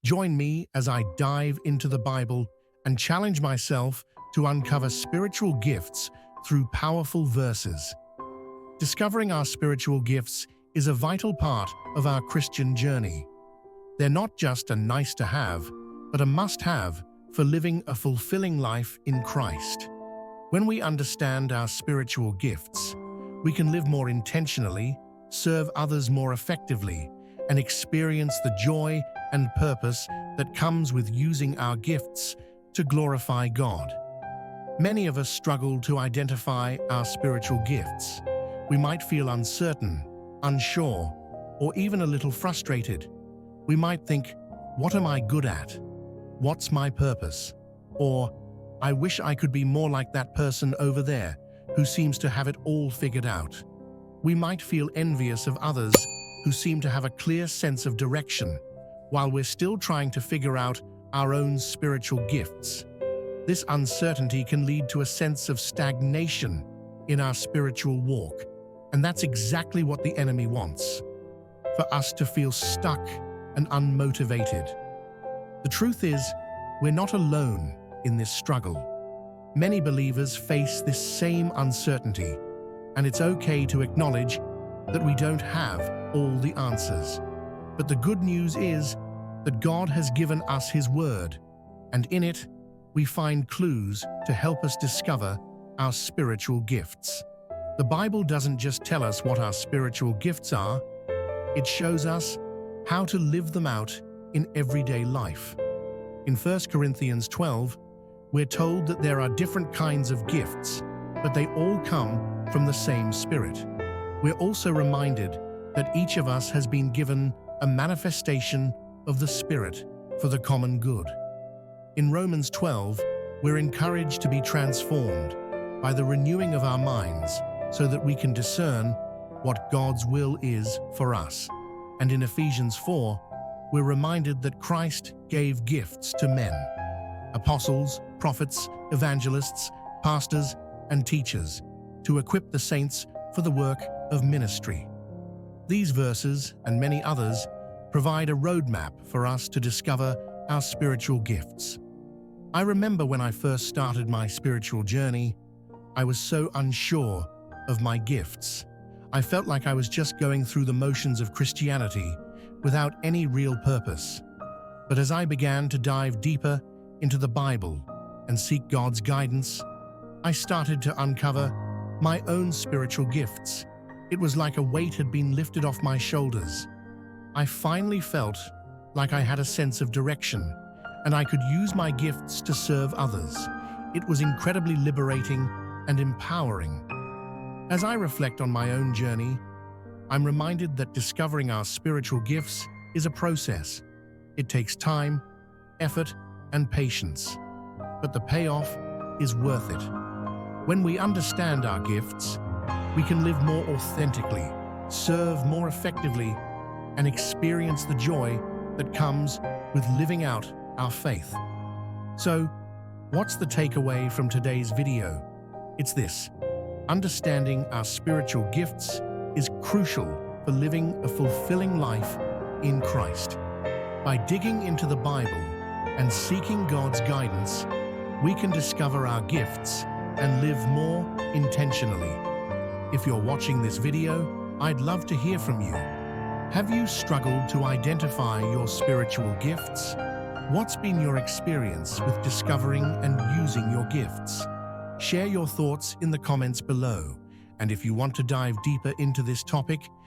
Join me as I dive into the Bible and challenge myself to uncover spiritual gifts through powerful verses. Discovering our spiritual gifts is a vital part of our Christian journey. They're not just a nice-to-have, but a must-have for living a fulfilling life in Christ. When we understand our spiritual gifts, we can live more intentionally, serve others more effectively, and experience the joy and purpose that comes with using our gifts to glorify God. Many of us struggle to identify our spiritual gifts. We might feel uncertain, unsure, or even a little frustrated. We might think, what am I good at? What's my purpose? Or, I wish I could be more like that person over there who seems to have it all figured out. We might feel envious of others who seem to have a clear sense of direction, while we're still trying to figure out our own spiritual gifts. This uncertainty can lead to a sense of stagnation in our spiritual walk, and that's exactly what the enemy wants, for us to feel stuck and unmotivated. The truth is, we're not alone in this struggle. Many believers face this same uncertainty, and it's okay to acknowledge that we don't have all the answers. But the good news is that God has given us His Word, and in it, we find clues to help us discover our spiritual gifts. The Bible doesn't just tell us what our spiritual gifts are, it shows us how to live them out in everyday life. In 1 Corinthians 12, we're told that there are different kinds of gifts, but they all come from the same Spirit. We're also reminded that each of us has been given a manifestation of the Spirit for the common good. In Romans 12, we're encouraged to be transformed by the renewing of our minds so that we can discern what God's will is for us. And in Ephesians 4, we're reminded that Christ gave gifts to men: apostles, prophets, evangelists, pastors, and teachers, to equip the saints for the work of ministry. These verses, and many others, provide a roadmap for us to discover our spiritual gifts. I remember when I first started my spiritual journey, I was so unsure of my gifts. I felt like I was just going through the motions of Christianity without any real purpose. But as I began to dive deeper into the Bible and seek God's guidance, I started to uncover my own spiritual gifts. It was like a weight had been lifted off my shoulders. I finally felt like I had a sense of direction, and I could use my gifts to serve others. It was incredibly liberating and empowering. As I reflect on my own journey, I'm reminded that discovering our spiritual gifts is a process. It takes time, effort, and patience, but the payoff is worth it. When we understand our gifts, we can live more authentically, serve more effectively, and experience the joy that comes with living out our faith. So, what's the takeaway from today's video? It's this: understanding our spiritual gifts is crucial for living a fulfilling life in Christ. By digging into the Bible and seeking God's guidance, we can discover our gifts and live more intentionally. If you're watching this video, I'd love to hear from you. Have you struggled to identify your spiritual gifts? What's been your experience with discovering and using your gifts? Share your thoughts in the comments below. And if you want to dive deeper into this topic,